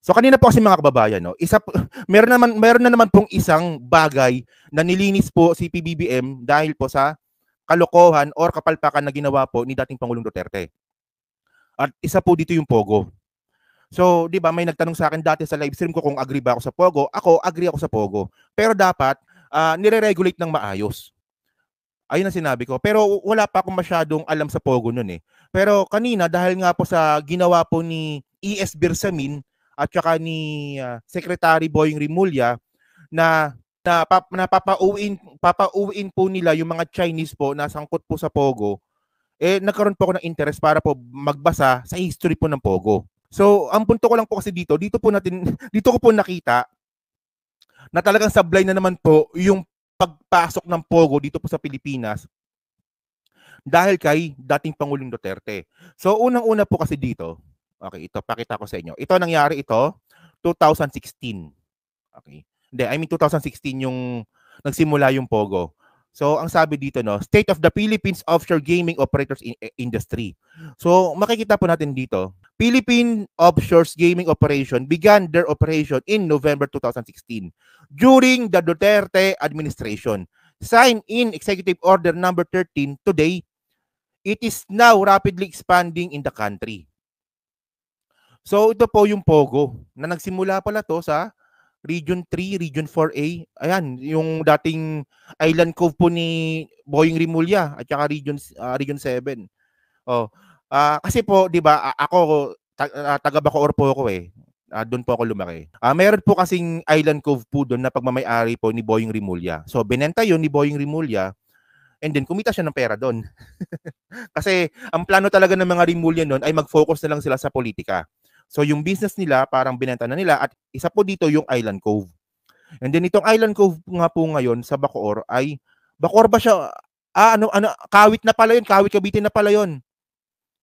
So kanina po kasi mga kababayan, no, meron na naman pong isang bagay na nilinis po si PBBM dahil po sa kalokohan or kapalpakan na ginawa po ni dating Pangulong Duterte. At isa po dito yung Pogo. So, 'di ba, may nagtanong sa akin dati sa live stream ko kung agree ba ako sa Pogo. Ako, agree ako sa Pogo. Pero dapat nire-regulate ng maayos. Ayun ang sinabi ko. Pero wala pa akong masyadong alam sa Pogo noon eh. Pero kanina dahil nga po sa ginawa po ni ES Birsamin at saka ni Secretary Boying Rimulya na papauwiin po nila yung mga Chinese po na sangkot po sa Pogo, eh nagkaroon po ako ng interest para po magbasa sa history po ng Pogo. So, ang punto ko lang po kasi dito dito ko po nakita na talagang sablay na naman po yung pagpasok ng Pogo dito po sa Pilipinas dahil kay dating Pangulong Duterte. So, unang-una po kasi dito, okay, ito, pakita ko sa inyo. Ito nangyari 2016. Okay. Hindi, I mean 2016 yung nagsimula yung Pogo. So, ang sabi dito, no, State of the Philippines Offshore Gaming Operators Industry. So, makikita po natin dito, Philippine Offshore Gaming Operation began their operation in November 2016 during the Duterte administration. Signed in Executive Order number 13 today, it is now rapidly expanding in the country. So, ito po yung Pogo na nagsimula pala to sa Region 3, Region 4A. Ayan, yung dating Island Cove po ni Boying Rimulya at saka Region 7. Oh. Kasi po, 'di ba, ako taga Bacoor po ako eh. Doon po ako lumaki. Meron po kasing Island Cove po doon na pagmamay-ari po ni Boying Rimulya. So, binenta 'yon ni Boying Rimulya and then kumita siya ng pera doon. Kasi ang plano talaga ng mga Rimulya noon ay mag-focus na lang sila sa politika. So yung business nila parang binenta na nila at isa po dito yung Island Cove. And then itong Island Cove nga po ngayon sa Bacoor ay Bacoor ba siya? Kawit na pala yun, Kawit Cavite na pala yun.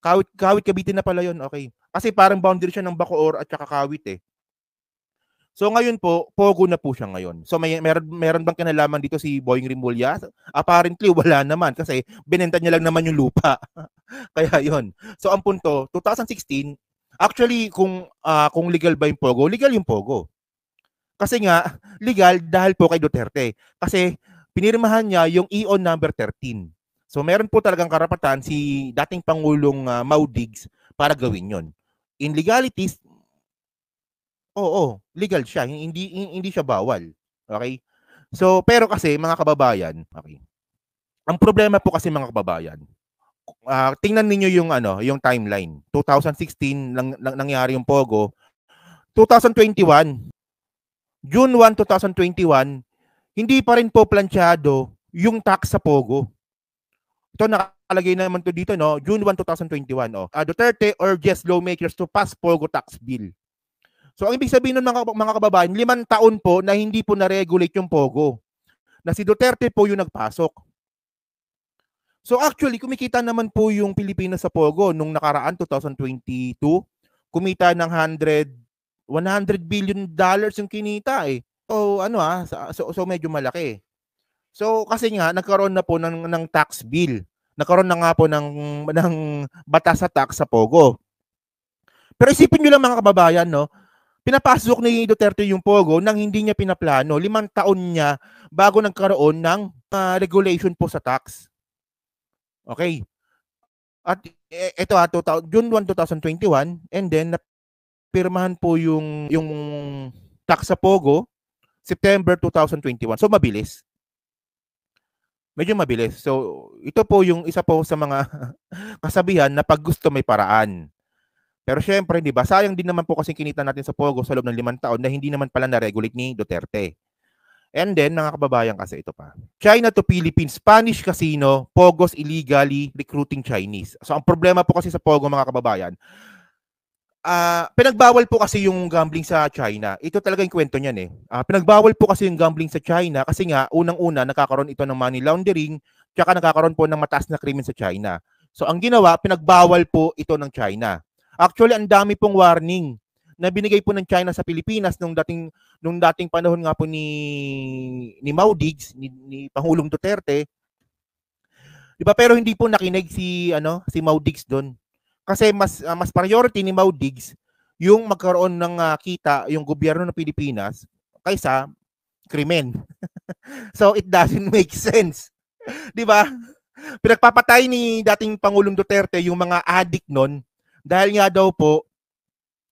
Kawit Cavite na pala yun. Okay. Kasi parang boundary siya ng Bacoor at saka Kawit eh. So ngayon po, Pogo na po siya ngayon. So meron bang kinalaman dito si Boying Rimulya? Apparently wala naman kasi binenta niya lang naman yung lupa. Kaya yon. So ang punto, 2016, actually, kung legal ba yung Pogo, legal yung Pogo. Kasi nga, legal dahil po kay Duterte. Kasi pinirmahan niya yung EON number 13. So meron po talagang karapatan si dating Pangulong Mau Diggs para gawin yon. In legalities, oo, legal siya. Hindi siya bawal. Okay? So, pero kasi mga kababayan, okay. Ang problema po kasi mga kababayan, tingnan niyo yung timeline. 2016 nangyari yung Pogo. 2021, June 1, 2021, hindi pa rin po planchado yung tax sa Pogo. Ito nakalagay naman to dito, no? June 1, 2021. Duterte urges lawmakers to pass Pogo tax bill. So ang ibig sabihin ng mga kababayan, 5 taon po na hindi po na-regulate yung Pogo. Na si Duterte po yung nagpasok. So actually, kumikita naman po yung Pilipinas sa Pogo nung nakaraan, 2022. Kumita ng $100 billion yung kinita eh. So medyo malaki. So kasi nga, nagkaroon na po ng tax bill. Nagkaroon na nga po ng batas sa tax sa Pogo. Pero isipin nyo lang mga kababayan, no? Pinapasok ni Duterte yung Pogo nang hindi niya pinaplano. 5 taon niya bago nagkaroon ng regulation po sa tax. Okay. At ito June 1, 2021 and then napirmahan po yung tax sa Pogo September 2021. So mabilis. Medyo mabilis. So ito po yung isa po sa mga kasabihan na pag gusto may paraan. Pero syempre, di ba, sayang din naman po kasi kinita natin sa Pogo sa loob ng 5 taon na hindi naman pala na-regulate ni Duterte. And then, mga kababayan kasi ito pa. China to Philippines, Spanish casino, Pogos illegally recruiting Chinese. So, ang problema po kasi sa Pogo, mga kababayan, pinagbawal po kasi yung gambling sa China. Ito talaga yung kwento niyan eh. Pinagbawal po kasi yung gambling sa China kasi nga, unang-una, nakakaroon ito ng money laundering, tsaka nakakaroon po ng mataas na krimen sa China. So, ang ginawa, pinagbawal po ito ng China. Actually, ang dami pong warning na binigay po ng China sa Pilipinas nung dating panahon nga po ni Mau Diggs, ni Pangulong Duterte. 'Di ba? Pero hindi po nakinig si Mau Diggs doon. Kasi mas priority ni Mau Diggs yung magkaroon ng kita yung gobyerno ng Pilipinas kaysa krimen. So it doesn't make sense. 'Di ba? Pinagpapatay ni dating Pangulong Duterte yung mga addict nun dahil nga daw po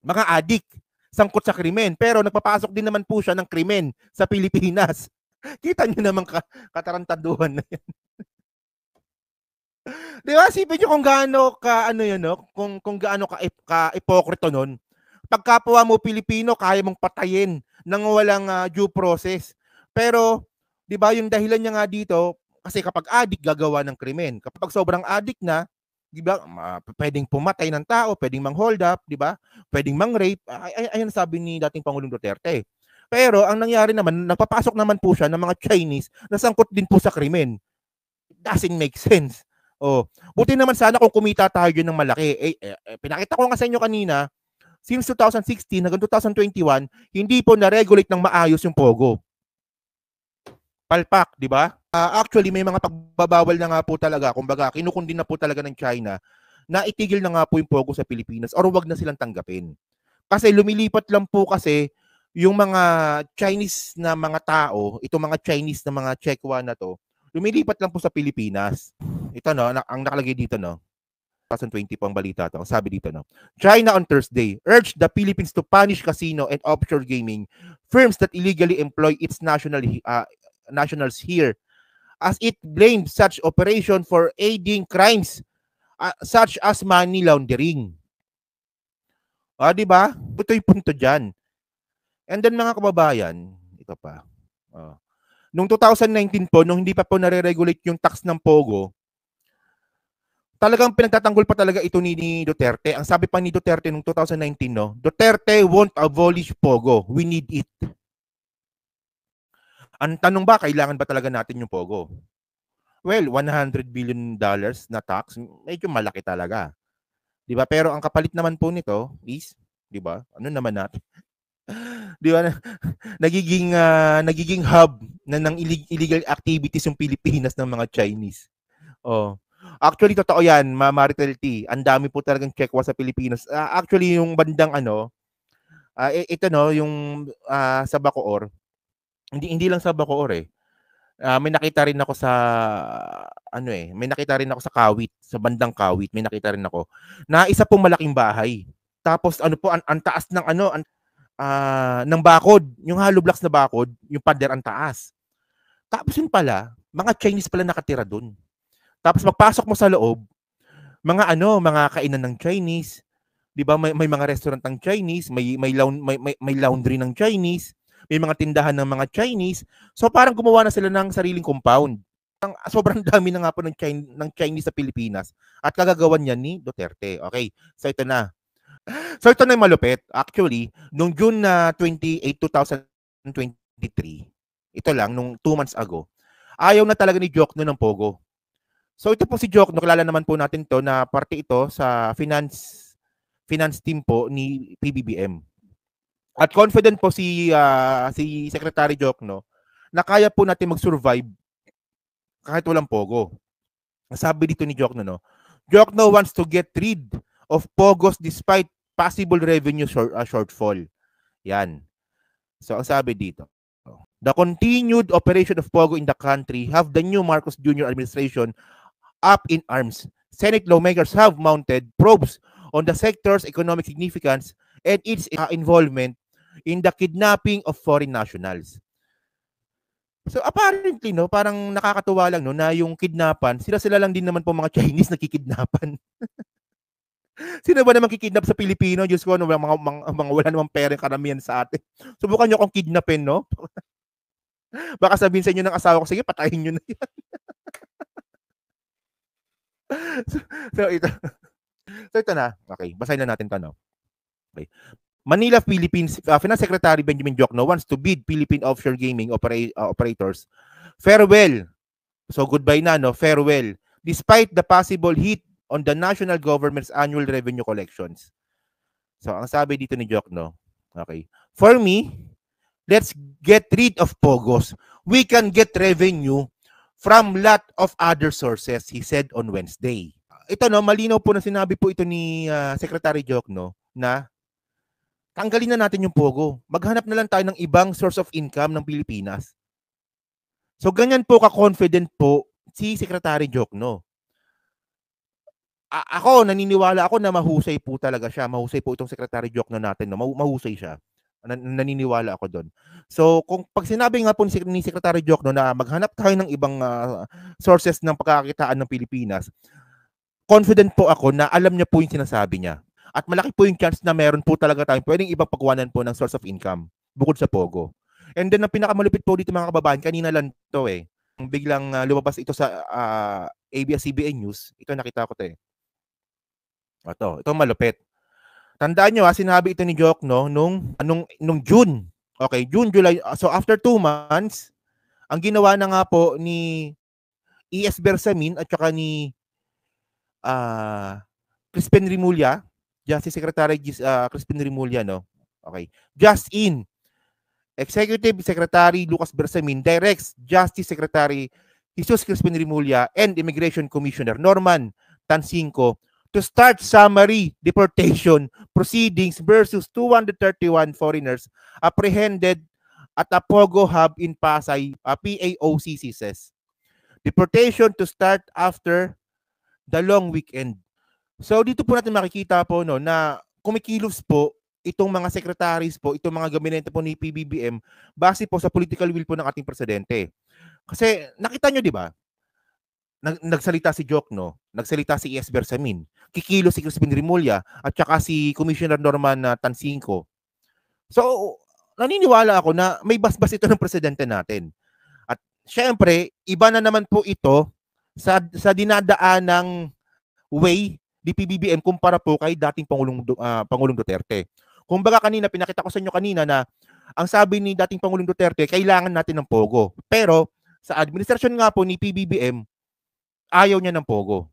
mga addict sangkot sa krimen, pero nagpapasok din naman po siya ng krimen sa Pilipinas. Kita niyo naman katarantaduhan na yan. Di ba? Sipin niyo kung gaano ka ano yan, no? Kung gaano ka ipokrito nun. Pagkapwa mo Pilipino, kaya mong patayin nang walang due process. Pero, di ba, yung dahilan niya nga dito, kasi kapag addict, gagawa ng krimen. Kapag sobrang addict na, di ba, pwedeng pumatay ng tao, pwedeng mang-hold up, di ba? Pwedeng mang-rape. Ayan sabi ni dating Pangulong Duterte. Pero ang nangyari naman, nagpapasok naman po siya ng mga Chinese na sangkot din po sa krimen. It doesn't make sense. Oh, buti naman sana kung kumita tayo ng malaki. Pinakita ko nga sa inyo kanina, since 2016 hanggang 2021, hindi po na-regulate ng maayos yung Pogo. Palpak, di ba? Actually, may mga pagbabawal na nga po talaga. Kumbaga, kinukundin na po talaga ng China na itigil na nga po yung Pogo sa Pilipinas or wag na silang tanggapin. Kasi lumilipat lang po kasi yung mga Chinese na mga tao, itong mga Chinese na mga Chekwa na to, lumilipat lang po sa Pilipinas. Ito no, ang nakalagay dito no. 2020 po ang balita to. Sabi dito no. China on Thursday urged the Philippines to punish casino and offshore gaming firms that illegally employ its nationals here, as it blamed such operation for aiding crimes such as money laundering. Di ba? Ito yung punto dyan. And then mga kababayan, ito pa. Noong 2019 po, nung hindi pa po nare-regulate yung tax ng Pogo, talagang pinagtatanggol pa talaga ito ni Duterte. Ang sabi pa ni Duterte noong 2019, no, Duterte won't abolish Pogo. We need it. Ang tanong ba, kailangan ba talaga natin yung Pogo? Well, $100 billion na tax, medyo malaki talaga. 'Di ba? Pero ang kapalit naman po nito is, 'di ba? Ano naman natin? 'Di ba? Nagiging hub ng illegal activities yung Pilipinas ng mga Chinese. Oh. Actually totoo 'yan, Maritel T. Ang dami po talagang Chekwa sa Pilipinas. Actually yung bandang ito no, yung sa Bacoor. Hindi lang sa Bacoor eh. May nakita rin ako sa may nakita rin ako sa Kawit, sa bandang Kawit, may nakita rin ako na isa pong malaking bahay. Tapos ano po, ang taas ng ng bakod, yung hollow blocks na bakod, yung pader ang taas. Tapos yun pala, mga Chinese pala nakatira doon. Tapos magpasok mo sa loob, mga kainan ng Chinese, 'di ba? May mga restaurant ng Chinese, may laundry ng Chinese, may mga tindahan ng mga Chinese. So parang gumawa na sila ng sariling compound. Sobrang dami na nga po ng Chinese sa Pilipinas at kagagawan niyan ni Duterte. Okay, so ito na. So ito na yung malupit. Actually, nung June 28, 2023, ito lang, nung 2 months ago, ayaw na talaga ni Jokno ng Pogo. So ito po si Jokno, kilala naman po natin to na parte ito sa finance team po ni PBBM. At confident po si Secretary Jokno na kaya po natin mag-survive kahit walang Pogo. Sabi dito ni Jokno, no, Jokno wants to get rid of Pogos despite possible revenue shortfall. Yan. So ang sabi dito, the continued operation of Pogo in the country have the new Marcos Jr. administration up in arms. Senate lawmakers have mounted probes on the sector's economic significance and its involvement in the kidnapping of foreign nationals. So apparently, no, parang nakakatuwa lang, no, na yung kidnapan, sila lang din naman po mga Chinese nakikidnapan. Sino ba naman kikidnap sa Pilipino? Diyos ko, no, mga wala namang pera karamihan sa atin. Subukan nyo akong kidnapin, no? Baka sabihin sa inyo ng asawa ko, sige, patayin nyo na yan. So ito na. Okay, basahin na natin ito, no? Okay. Manila, Philippines, Finance Secretary Benjamin Jokno wants to bid Philippine offshore gaming operators farewell. So goodbye na, no? Farewell. Despite the possible hit on the national government's annual revenue collections. So ang sabi dito ni Jokno, okay, for me, let's get rid of Pogos. We can get revenue from lot of other sources, he said on Wednesday. Ito, no, malinaw po na sinabi po ito ni Secretary Jokno na tanggalin na natin yung pogo. Maghanap na lang tayo ng ibang source of income ng Pilipinas. So ganyan po ka-confident po si Secretary Jokno. Ako, naniniwala ako na mahusay po talaga siya. Mahusay po itong Secretary Jokno natin. No? Mahusay siya. Naniniwala ako doon. So, kung pag sinabi nga po ni Secretary Jokno na maghanap tayo ng ibang sources ng pagkakakitaan ng Pilipinas, confident po ako na alam niya po yung sinasabi niya. At malaki po yung chance na meron po talaga tayong pwedeng ibang pagkuhanan po ng source of income bukod sa Pogo. And then, ang pinakamalupit po dito mga kababayan, kanina lang to eh. Biglang lumabas ito sa ABS-CBN News. Ito nakita ko to eh. Ito malupit. Tandaan nyo, sinabi ito ni Jokno nung June. Okay, June, July. So after 2 months, ang ginawa na nga po ni E.S. Bersamin at saka ni Crispin Rimulya, Justice Secretary Crispin Rimulya, no? Okay. Just in, Executive Secretary Lucas Bersamin directs Justice Secretary Jesus Crispin Rimulya and Immigration Commissioner Norman Tansinco to start summary deportation proceedings versus 231 foreigners apprehended at a Pogo hub in Pasay, PAOCC says. Deportation to start after the long weekend. So dito po natin makikita po no na kumikilos po itong mga secretaries po, itong mga gabinete po ni PBBM base po sa political will po ng ating presidente. Kasi nakita nyo, di ba? Nagsalita si Jokno, nagsalita si E.S. Bersamin, kikilo si Crispin Rimulya at saka si Commissioner Norman Tansinco. So, naniniwala ako na may basbas ito ng presidente natin. At syempre, iba na naman po ito sa dinadaan ng way ni PBBM kumpara po kay dating Pangulong Duterte. Kumbaga kanina, pinakita ko sa inyo kanina na ang sabi ni dating Pangulong Duterte, kailangan natin ng Pogo. Pero sa administrasyon nga po ni PBBM, ayaw niya ng Pogo.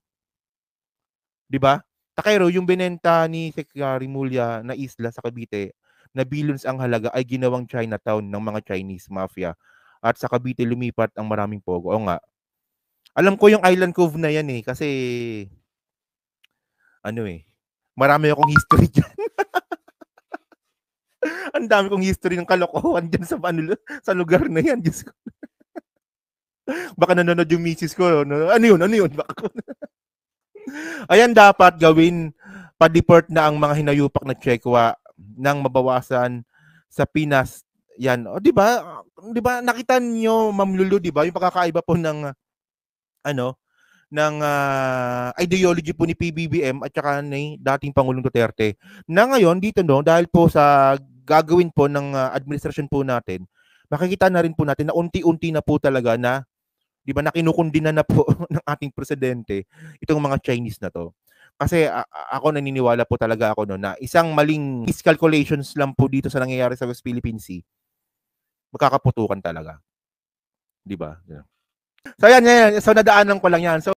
'Di ba? Takero, yung binenta ni Secretary Rimulya na isla sa Cavite na billions ang halaga ay ginawang Chinatown ng mga Chinese mafia. At sa Cavite lumipat ang maraming Pogo. O nga. Alam ko yung Island Cove na yan eh kasi marami akong history dyan. Ang dami kong history ng kalokohan dyan sa lugar na yan. Diyos ko. Baka nanonood yung misis ko. No? Ano yun? Baka ayan, dapat gawin, pa-deport na ang mga hinayupak na Chekwa nang mabawasan sa Pinas. Yan. O, di ba? Di ba nakita niyo, Ma'am Lulu, di ba? Yung pagkakaiba po ng ideology po ni PBBM at saka ni dating Pangulong Duterte. Na ngayon dito dahil po sa gagawin po ng administrasyon po natin, makikita na rin po natin na unti-unti na po talaga na, di ba, nakinukundina na po ng ating presidente itong mga Chinese na to. Kasi ako naniniwala po talaga ako na isang maling miscalculations lang po dito sa nangyayari sa West Philippine Sea, magkakaputukan talaga. Di ba? Yeah. So yan. So nadaanan ko lang yan. So